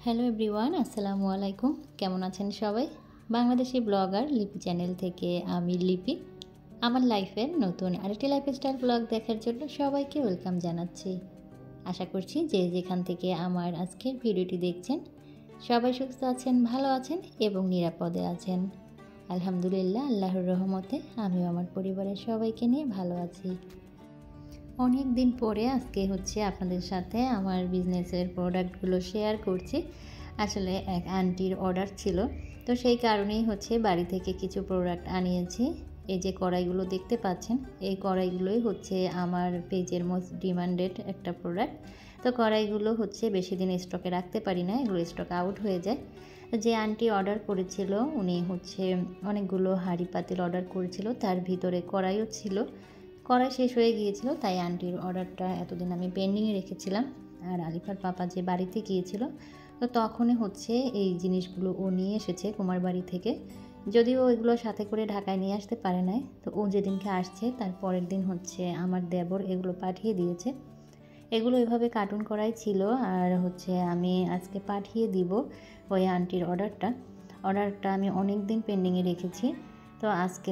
Hello everyone, আসসালামু আলাইকুম। কেমন আছেন সবাই? বাংলাদেশি ব্লগার লিপি চ্যানেল থেকে আমি লিপি। আমার লাইফের নতুন আরেকটি লাইফস্টাইল ব্লগ দেখার জন্য সবাইকে ওয়েলকাম জানাচ্ছি। আশা করছি যে যেখান থেকে আমার আজকের ভিডিওটি দেখছেন সবাই সুস্থ আছেন, ভালো আছেন এবং নিরাপদে আছেন। আলহামদুলিল্লাহ, আল্লাহর রহমতে আমিও আমার পরিবারের সবাইকে নিয়ে ভালো আছি। অনেক দিন পরে আজকে আপনাদের সাথে আমার বিজনেসের প্রোডাক্টগুলো শেয়ার করছি। আসলে এক আন্টির অর্ডার ছিল, তো সেই কারণেই বাড়ি থেকে কিছু প্রোডাক্ট আনিয়েছি। এই যে কড়াইগুলো দেখতে পাচ্ছেন, এই কড়াইগুলোই আমার পেজের মোস্ট ডিমান্ডেড একটা প্রোডাক্ট। তো কড়াইগুলো বেশি দিন স্টকে রাখতে পারি না, এগুলো স্টক আউট হয়ে যায়। যে আন্টি অর্ডার করেছিল উনি অনেকগুলো হাঁড়ি পাতিল অর্ডার করেছিল, তার ভিতরে কড়াইও ছিল। কড়াই শেষ হয়ে গিয়েছিল, তাই আন্টির অর্ডারটা এতদিন আমি পেন্ডিংয়ে রেখেছিলাম। আর আলিফার পাপা যে বাড়িতে গিয়েছিল, তো তখনই এই জিনিসগুলো ও নিয়ে এসেছে কুমার বাড়ি থেকে। যদিও এগুলো সাথে করে ঢাকায় নিয়ে আসতে পারে নাই, তো ও যেদিনকে আসছে তার পরের দিন আমার দেবর এগুলো পাঠিয়ে দিয়েছে। এগুলো এভাবে কার্টুন করাই ছিল। আর আমি আজকে পাঠিয়ে দিব ওই আন্টির অর্ডারটা আমি অনেক দিন পেন্ডিংয়ে রেখেছি। তো আজকে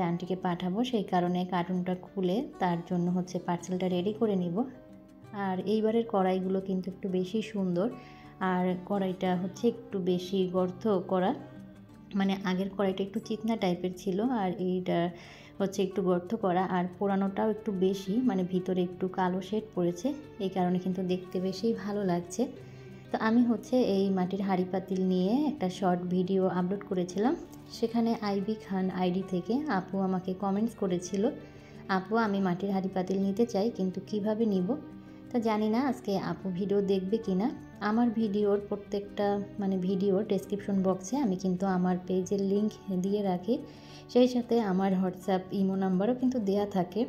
আন্টিকে পাঠাবো, সেই কারণে কার্টুনটা খুলে তার জন্য পার্সেলটা রেডি করে নিব। আর এইবারের কড়াইগুলো কিন্তু একটু বেশি সুন্দর, আর কড়াইটা একটু বেশি গর্ত করা, মানে আগের কড়াইটা একটু চিকনা টাইপের ছিল, আর এইটা একটু গর্ত করা, আর পোড়ানোটাও একটু বেশি, মানে ভিতরে একটু কালো শেড পড়েছে। এই কারণে কিন্তু দেখতে বেশি ভালো লাগছে। তো আমি এই মাটির হাঁড়ি পাতিল নিয়ে একটা শর্ট ভিডিও আপলোড করেছিলাম। সেখানে আইবি খান আইডি থেকে আপু আমাকে কমেন্টস করেছিল, আপু আমি মাটির হাঁড়ি পাতিল নিতে চাই, কিন্তু কিভাবে নিব। তা জানি না আজকে আপু ভিডিও দেখবে কি না। আমার ভিডিওর প্রত্যেকটা ভিডিওর ডেসক্রিপশন বক্সে আমি কিন্তু আমার পেজের লিঙ্ক দিয়ে রাখি, সেই সাথে আমার হোয়াটসঅ্যাপ ইমো নাম্বারও কিন্তু দেয়া থাকে।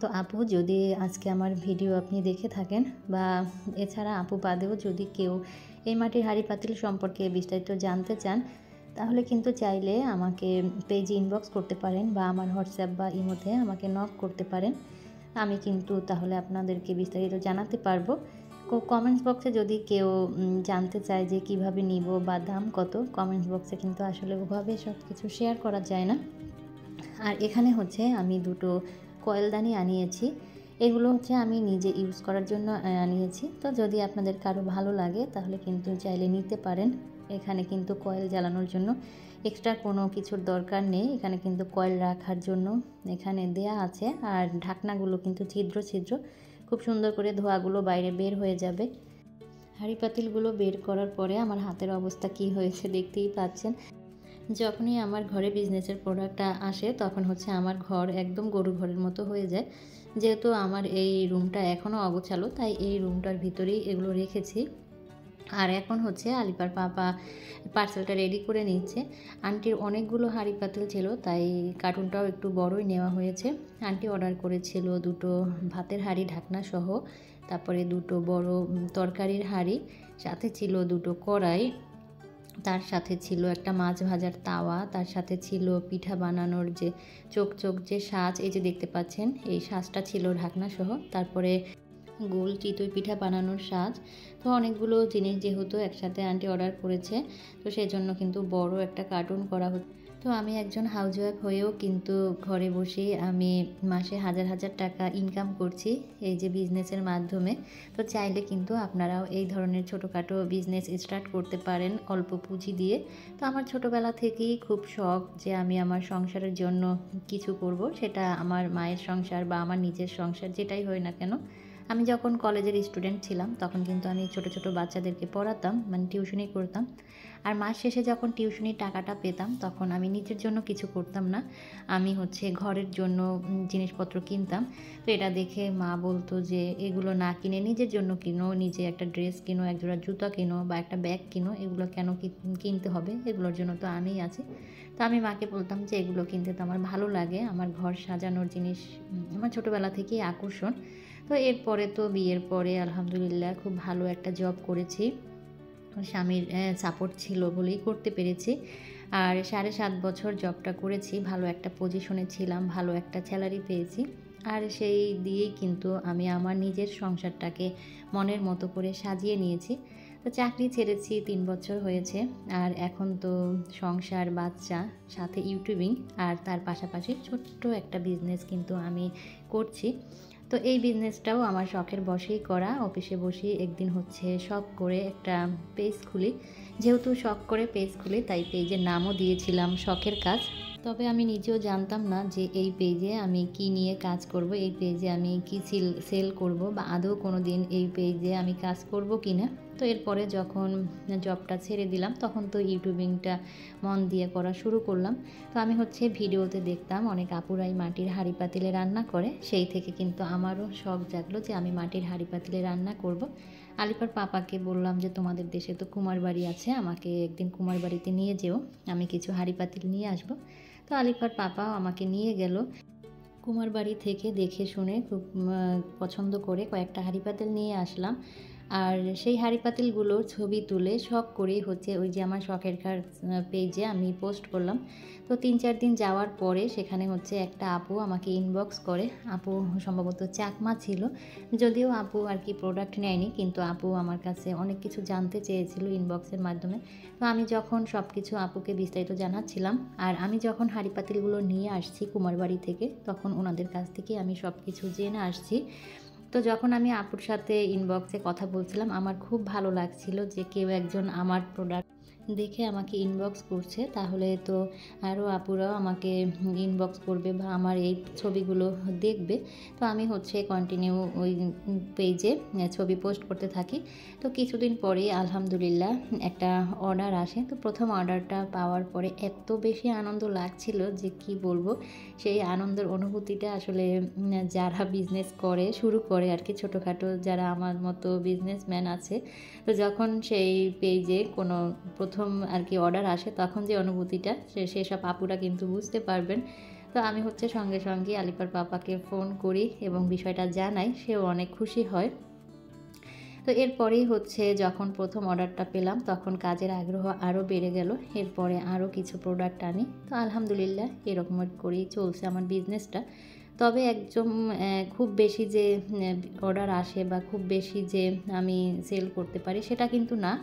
তো আপু যদি আজকে আমার ভিডিও আপনি দেখে থাকেন, বা এছাড়া আপু বাদেও যদি কেউ এই মাটির হাঁড়ি পাতিল সম্পর্কে বিস্তারিত জানতে চান, তাহলে কিন্তু চাইলে আমাকে পেজে ইনবক্স করতে পারেন, বা আমার হোয়াটসঅ্যাপ বা ইমোতে আমাকে নক করতে পারেন। আমি কিন্তু তাহলে আপনাদেরকে বিস্তারিত জানাতে পারবো। কমেন্টস বক্সে যদি কেউ জানতে চায় যে কিভাবে নিব বা দাম কত, কমেন্টস বক্সে কিন্তু আসলে ওভাবে সব কিছু শেয়ার করা যায় না। আর এখানে আমি দুটো কয়েলদানি আনিয়েছি। এগুলো আমি নিজে ইউজ করার জন্য আনিয়েছি। তো যদি আপনাদের কারো ভালো লাগে তাহলে কিন্তু চাইলে নিতে পারেন। এখানে কিন্তু কয়েল জ্বালানোর জন্য এক্সট্রা কোনো কিছুর দরকার নেই, এখানে কিন্তু কয়েল রাখার জন্য এখানে দেয়া আছে। আর ঢাকনাগুলো কিন্তু ছিদ্র ছিদ্র, খুব সুন্দর করে ধোঁয়াগুলো বাইরে বের হয়ে যাবে। হাঁড়ি পাতিলগুলো বের করার পরে আমার হাতের অবস্থা কি হয়েছে দেখতেই পাচ্ছেন। যখনই আমার ঘরে বিজনেসের প্রোডাক্টটা আসে তখন আমার ঘর একদম গরু ঘরের মতো হয়ে যায়। যেহেতু আমার এই রুমটা এখনও অগোছালো, তাই এই রুমটার ভিতরেই এগুলো রেখেছি। আর এখন আলিপার পাপা পার্সেলটা রেডি করে নিচ্ছে। আন্টির অনেকগুলো হাঁড়ি পাতিল ছিল, তাই কার্টুনটাও একটু বড়ই নেওয়া হয়েছে। আন্টি অর্ডার করেছিল দুটো ভাতের হাঁড়ি ঢাকনা সহ, তারপরে দুটো বড় তরকারির হাঁড়ি, সাথে ছিল দুটো কড়াই, তার সাথে ছিল একটা মাছ ভাজার তাওয়া, তার সাথে ছিল পিঠা বানানোর যে চোখ চোখ যে সাজ, এই যে দেখতে পাচ্ছেন এই সাজটা ছিল ঢাকনা সহ, তারপরে গোল চিতই পিঠা বানানোর সাজ। তো অনেকগুলো জিনিস যেহেতু একসাথে আন্টি অর্ডার করেছে, তো সেই জন্য কিন্তু বড় একটা কার্টুন করা হচ্ছে। তো আমি একজন হাউসওয়াইফ হয়েও কিন্তু ঘরে বসেই আমি মাসে হাজার হাজার টাকা ইনকাম করছি এই যে বিজনেসের মাধ্যমে। তো চাইলে কিন্তু আপনারাও এই ধরনের ছোটোখাটো বিজনেস স্টার্ট করতে পারেন অল্প পুঁজি দিয়ে। তো আমার ছোটোবেলা থেকেই খুব শখ যে আমি আমার সংসারের জন্য কিছু করব, সেটা আমার মায়ের সংসার বা আমার নিজের সংসার যেটাই হয় না কেন। আমি যখন কলেজের স্টুডেন্ট ছিলাম তখন কিন্তু আমি ছোট ছোট বাচ্চাদেরকে পড়াতাম, টিউশনি করতাম। আর মাস শেষে যখন টিউশনির টাকাটা পেতাম তখন আমি নিজের জন্য কিছু করতাম না, আমি ঘরের জন্য জিনিসপত্র কিনতাম। তো এটা দেখে মা বলতো যে এগুলো না কিনে নিজের জন্য কিনো, নিজে একটা ড্রেস কিনো, একজোড়া জুতা কিনো বা একটা ব্যাগ কিনো, এগুলো কেন কিনতে হবে, এগুলোর জন্য তো আমিই আছি। তো আমি মাকে বলতাম যে এগুলো কিনতে তো আমার ভালো লাগে, আমার ঘর সাজানোর জিনিস আমার ছোটোবেলা থেকেই আকর্ষণ। তো এরপরে তো বিয়ের পরে আলহামদুলিল্লাহ খুব ভালো একটা জব করেছি, স্বামীর সাপোর্ট ছিল বলেই করতে পেরেছি। আর 7.5 বছর জবটা করেছি, ভালো একটা পজিশনে ছিলাম, ভালো একটা স্যালারি পেয়েছি। আর সেই দিয়েই কিন্তু আমি আমার নিজের সংসারটাকে মনের মতো করে সাজিয়ে নিয়েছি। তো তো চাকরি ছেড়েছি 3 বছর হয়েছে, আর এখন তো সংসার, বাচ্চা, সাথে ইউটিউবিং, আর তার পাশাপাশি ছোট্ট একটা বিজনেস কিন্তু আমি করছি। তো এই বিজনেসটাও আমার শখের বশেই করা। অফিসে বসেই একদিন হচ্ছে শখ করে একটা পেজ খুলি। যেহেতু শখ করে পেজ খুলি, তাই পেজের নামও দিয়েছিলাম শখের কাজ। তবে আমি নিজেও জানতাম না যে এই পেজে আমি কি নিয়ে কাজ করব, এই পেজে আমি কি সেল করব, বা আদৌ কোনো দিন এই পেজে আমি কাজ করব কি না। তো এরপরে যখন জবটা ছেড়ে দিলাম, তখন তো ইউটিউবিংটা মন দিয়ে করা শুরু করলাম। তো আমি হচ্ছে ভিডিওতে দেখতাম অনেক আপুরাই মাটির হাঁড়ি পাতিলে রান্না করে, সেই থেকে কিন্তু আমারও শখ জাগলো যে আমি মাটির হাঁড়ি পাতিলে রান্না করব। আলিফার পাপাকে বললাম যে তোমাদের দেশে তো কুমার বাড়ি আছে, আমাকে একদিন কুমার বাড়িতে নিয়ে যেও, আমি কিছু হাঁড়ি পাতিল নিয়ে আসবো। তো আলিফার পাপাও আমাকে নিয়ে গেল কুমার বাড়ি থেকে। দেখে শুনে খুব পছন্দ করে কয়েকটা হাঁড়ি পাতিল নিয়ে আসলাম। আর সেই হাঁড়ি পাতিলগুলোর ছবি তুলে শখ করেই হচ্ছে ওই যে আমার শখের কাজ পেজে আমি পোস্ট করলাম। তো 3-4 দিন যাওয়ার পরে সেখানে হচ্ছে একটা আপু আমাকে ইনবক্স করে। আপু সম্ভবত চাকমা ছিল, যদিও আপু আর কি প্রোডাক্ট নেয়নি, কিন্তু আপু আমার কাছে অনেক কিছু জানতে চেয়েছিল ইনবক্সের মাধ্যমে। তো আমি যখন সব কিছু আপুকে বিস্তারিত জানাচ্ছিলাম, আর আমি যখন হাঁড়ি পাতিলগুলো নিয়ে আসছি কুমারবাড়ি থেকে, তখন ওনাদের কাছ থেকে আমি সব কিছু জেনে আসছি। তো যখন আমি আপুর সাথে ইনবক্সে কথা বলছিলাম, আমার খুব ভালো লাগছিল যে কেউ একজন আমার প্রোডাক্ট দেখে আমাকে ইনবক্স করছে, তাহলে তো আরও আপুরাও আমাকে ইনবক্স করবে বা আমার এই ছবিগুলো দেখবে। তো আমি হচ্ছে কন্টিনিউ ওই পেজে ছবি পোস্ট করতে থাকি। তো কিছুদিন পরেই আলহামদুলিল্লাহ একটা অর্ডার আসে। তো প্রথম অর্ডারটা পাওয়ার পরে এত বেশি আনন্দ লাগছিল যে কি বলবো। সেই আনন্দের অনুভূতিটা আসলে যারা বিজনেস করে শুরু করে আর কি, ছোটোখাটো যারা আমার মতো বিজনেসম্যান আছে, তো যখন সেই পেজে কোনো প্রথম আর কি অর্ডার আসে, তখন যে অনুভূতিটা সেসব আপুরা কিন্তু বুঝতে পারবেন। তো আমি হচ্ছে সঙ্গে সঙ্গে আলিফার পাপাকে ফোন করি এবং বিষয়টা জানাই, সেও অনেক খুশি হয়। তো এরপরেই হচ্ছে যখন প্রথম অর্ডারটা পেলাম, তখন কাজের আগ্রহ আরও বেড়ে গেল। এরপরে আরও কিছু প্রোডাক্ট আনি। তো আলহামদুলিল্লাহ এরকম করেই চলছে আমার বিজনেসটা। তবে একদম খুব বেশি যে অর্ডার আসে বা খুব বেশি যে আমি সেল করতে পারি সেটা কিন্তু না।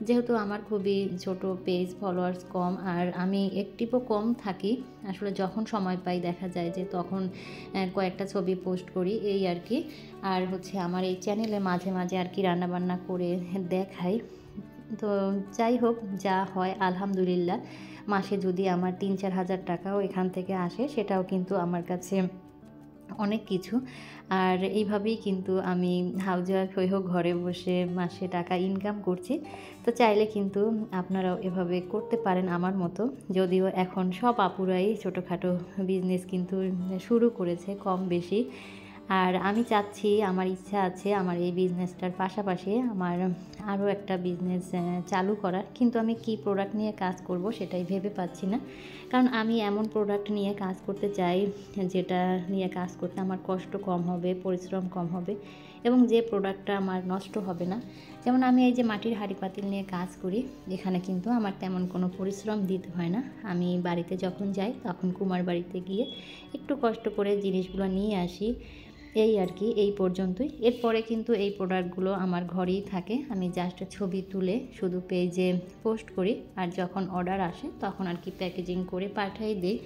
যেহেতু আমার খুবই ছোট পেজ, ফলোয়ার্স কম, আর আমি অ্যাক্টিভও কম থাকি। আসলে যখন সময় পাই দেখা যায় যে তখন কয়েকটা ছবি পোস্ট করি, এই আর কি। আর হচ্ছে আমার এই চ্যানেলে মাঝে মাঝে আর কি রান্নাবান্না করে দেখাই। তো যাই হোক, যা হয় আলহামদুলিল্লাহ। মাসে যদি আমার 3-4 হাজার টাকাও এখান থেকে আসে, সেটাও কিন্তু আমার কাছে অনেক কিছু। আর এইভাবেই কিন্তু আমি হাউসওয়াইফ হয়েও ঘরে বসে মাসে টাকা ইনকাম করছি। তো চাইলে কিন্তু আপনারাও এভাবে করতে পারেন আমার মতো। যদিও এখন সব আপুরাই ছোটোখাটো বিজনেস কিন্তু শুরু করেছে কম বেশি। আর আমি চাচ্ছি, আমার ইচ্ছা আছে আমার এই বিজনেসটার পাশাপাশি আমার আরও একটা বিজনেস চালু করার। কিন্তু আমি কি প্রোডাক্ট নিয়ে কাজ করব সেটাই ভেবে পাচ্ছি না। কারণ আমি এমন প্রোডাক্ট নিয়ে কাজ করতে চাই যেটা নিয়ে কাজ করতে আমার কষ্ট কম হবে, পরিশ্রম কম হবে, এবং যে প্রোডাক্টটা আমার নষ্ট হবে না। যেমন আমি এই যে মাটির হাঁড়ি পাতিল নিয়ে কাজ করি, এখানে কিন্তু আমার তেমন কোনো পরিশ্রম দিতে হয় না। আমি বাড়িতে যখন যাই তখন কুমার বাড়িতে গিয়ে একটু কষ্ট করে জিনিসগুলো নিয়ে আসি, এই আর কি, এই পর্যন্তই। এরপরে কিন্তু এই প্রোডাক্টগুলো আমার ঘরেই থাকে, আমি জাস্ট ছবি তুলে শুধু পেজে পোস্ট করি, আর যখন অর্ডার আসে তখন আর কি প্যাকেজিং করে পাঠিয়ে দিই।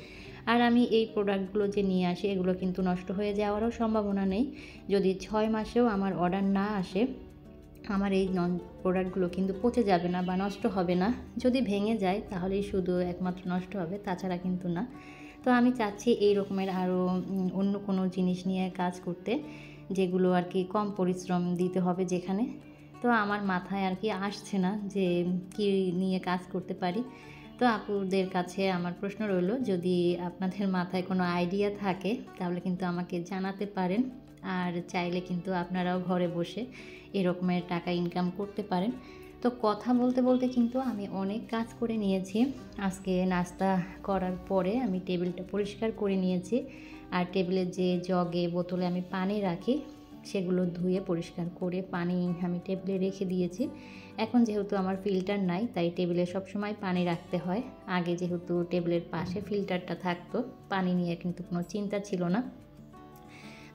আর আমি এই প্রোডাক্টগুলো যে নিয়ে আসি, এগুলো কিন্তু নষ্ট হয়ে যাওয়ারও সম্ভাবনা নেই। যদি 6 মাসেও আমার অর্ডার না আসে, আমার এই প্রোডাক্টগুলো কিন্তু পচে যাবে না বা নষ্ট হবে না। যদি ভেঙে যায় তাহলেই শুধু একমাত্র নষ্ট হবে, তাছাড়া কিন্তু না। তো আমি চাচ্ছি এই রকমের আরও অন্য কোনো জিনিস নিয়ে কাজ করতে, যেগুলো আর কি কম পরিশ্রম দিতে হবে যেখানে। তো আমার মাথায় আর কি আসছে না যে কী নিয়ে কাজ করতে পারি। তো আপুদের কাছে আমার প্রশ্ন রইল, যদি আপনাদের মাথায় কোনো আইডিয়া থাকে তাহলে কিন্তু আমাকে জানাতে পারেন। আর চাইলে কিন্তু আপনারাও ঘরে বসে এরকমের টাকা ইনকাম করতে পারেন। তো কথা বলতে বলতে কিন্তু আমি অনেক কাজ করে নিয়েছি। আজকে নাস্তা করার পরে আমি টেবিলটা পরিষ্কার করে নিয়েছি, আর টেবিলের যে জগে বোতলে আমি পানি রাখি সেগুলো ধুয়ে পরিষ্কার করে পানি আমি টেবিলে রেখে দিয়েছি। এখন যেহেতু আমার ফিল্টার নাই, তাই টেবিলে সবসময় পানি রাখতে হয়। আগে যেহেতু টেবিলের পাশে ফিল্টারটা থাকতো, পানি নিয়ে কিন্তু কোনো চিন্তা ছিল না।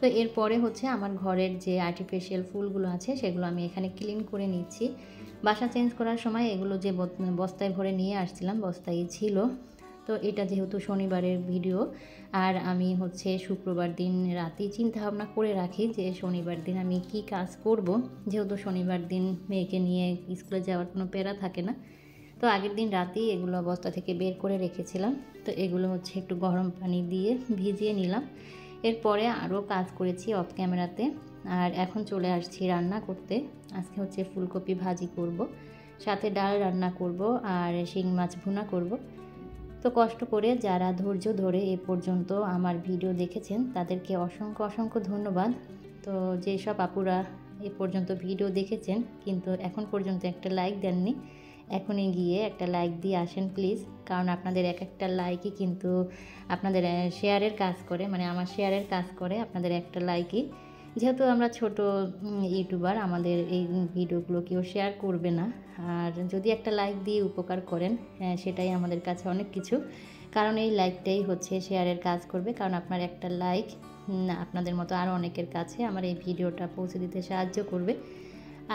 তো এরপরে হচ্ছে আমার ঘরের যে আর্টিফিশিয়াল ফুলগুলো আছে সেগুলো আমি এখানে ক্লিন করে নিচ্ছি। বাসা চেঞ্জ করার সময় এগুলো যে বস্তায় ভরে নিয়ে আসছিলাম বস্তায় ছিল। তো এটা যেহেতু শনিবারের ভিডিও, আর আমি হচ্ছে শুক্রবার দিন রাতেই চিন্তাভাবনা করে রাখি যে শনিবার দিন আমি কি কাজ করব, যেহেতু শনিবার দিন মেয়েকে নিয়ে স্কুলে যাওয়ার কোনো প্যারা থাকে না। তো আগের দিন রাতেই এগুলো বস্তা থেকে বের করে রেখেছিলাম। তো এগুলো হচ্ছে একটু গরম পানি দিয়ে ভিজিয়ে নিলাম। এরপরে আরও কাজ করেছি অফ ক্যামেরাতে। আর এখন চলে আসছি রান্না করতে। আজকে হচ্ছে ফুলকপি ভাজি করব, সাথে ডাল রান্না করব, আর শিং মাছ ভুনা করব। তো কষ্ট করে যারা ধৈর্য ধরে এ পর্যন্ত আমার ভিডিও দেখেছেন তাদেরকে অসংখ্য অসংখ্য ধন্যবাদ। তো যেসব আপুরা এ পর্যন্ত ভিডিও দেখেছেন কিন্তু এখন পর্যন্ত একটা লাইক দেননি, এখনই গিয়ে একটা লাইক দিয়ে আসেন প্লিজ। কারণ আপনাদের এক একটা লাইকই কিন্তু আপনাদের শেয়ারের কাজ করে, মানে আমার শেয়ারের কাজ করে আপনাদের একটা লাইকই। যেহেতু আমরা ছোট ইউটিউবার, আমাদের এই ভিডিওগুলো কেউ শেয়ার করবে না, আর যদি একটা লাইক দিয়ে উপকার করেন সেটাই আমাদের কাছে অনেক কিছু। কারণ এই লাইকটাই হচ্ছে শেয়ারের কাজ করবে, কারণ আপনার একটা লাইক আপনাদের মতো আরও অনেকের কাছে আমার এই ভিডিওটা পৌঁছে দিতে সাহায্য করবে।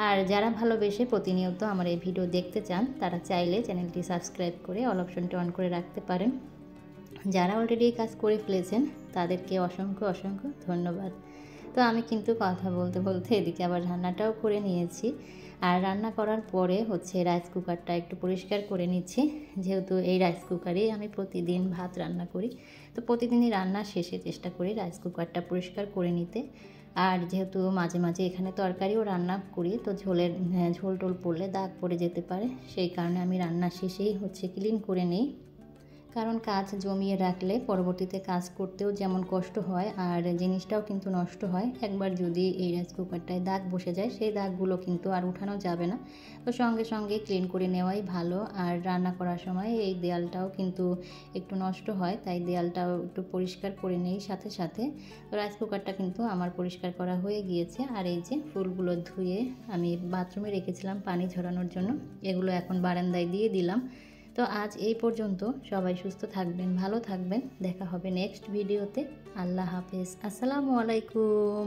আর যারা ভালোবেসে প্রতিনিয়ত আমার এই ভিডিও দেখতে চান তারা চাইলে চ্যানেলটি সাবস্ক্রাইব করে অল অপশনটি অন করে রাখতে পারেন। যারা অলরেডি এই কাজ করে ফেলেছেন তাদেরকে অসংখ্য অসংখ্য ধন্যবাদ। তো আমি কিন্তু কথা বলতে বলতে এদিকে আবার রান্নাটাও করে নিয়েছি। আর রান্না করার পরে হচ্ছে রাইস কুকারটা একটু পরিষ্কার করে নিচ্ছি, যেহেতু এই রাইস কুকারেই আমি প্রতিদিন ভাত রান্না করি। তো প্রতিদিনই রান্নার শেষে চেষ্টা করি রাইস কুকারটা পরিষ্কার করে নিতে। আর যেহেতু মাঝে মাঝে এখানে তরকারিও রান্না করি, তো ঝোল টোল পড়লে দাগ পড়ে যেতে পারে, সেই কারণে আমি রান্নার শেষেই হচ্ছে ক্লিন করে নিই। কারণ কাজ জমিয়ে রাখলে পরবর্তীতে কাজ করতেও যেমন কষ্ট হয় আর জিনিসটাও কিন্তু নষ্ট হয়। একবার যদি এই রাইস কুকারটায় দাগ বসে যায় সেই দাগগুলো কিন্তু আর উঠানো যাবে না। তো সঙ্গে সঙ্গে ক্লিন করে নেওয়াই ভালো। আর রান্না করার সময় এই দেয়ালটাও কিন্তু একটু নষ্ট হয়, তাই দেয়ালটাও একটু পরিষ্কার করে নেই সাথে সাথে। তো রাইস কুকারটা কিন্তু আমার পরিষ্কার করা হয়ে গিয়েছে। আর এই যে ফুলগুলো ধুয়ে আমি বাথরুমে রেখেছিলাম পানি ঝরানোর জন্য, এগুলো এখন বারান্দায় দিয়ে দিলাম। তো আজ এই পর্যন্ত, সবাই সুস্থ থাকবেন, ভালো থাকবেন, দেখা হবে নেক্সট ভিডিওতে। আল্লাহ হাফেজ, আসসালামু আলাইকুম।